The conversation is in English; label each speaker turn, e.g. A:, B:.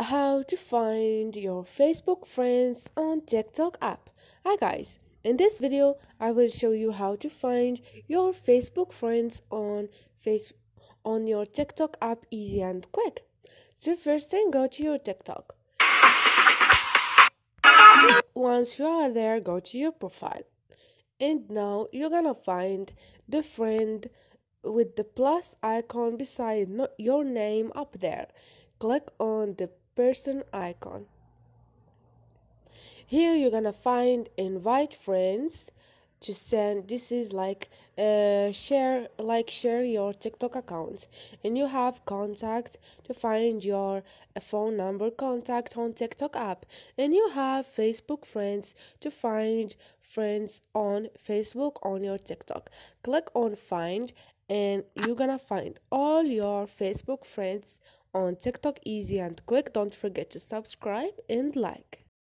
A: How to find your Facebook friends on TikTok app. Hi guys, in this video I will show you how to find your Facebook friends on your TikTok app easy and quick. So first thing, go to your TikTok. Once you are there, go to your profile. And now you're gonna find the friend with the plus icon beside your name up there. Click on the person icon. Here you're gonna find invite friends to send. This is like share your TikTok account, and you have contact to find your phone number contact on TikTok app, and you have Facebook friends to find friends on Facebook on your TikTok. Click on find and you're gonna find all your Facebook friends on TikTok easy and quick. Don't forget to subscribe and like.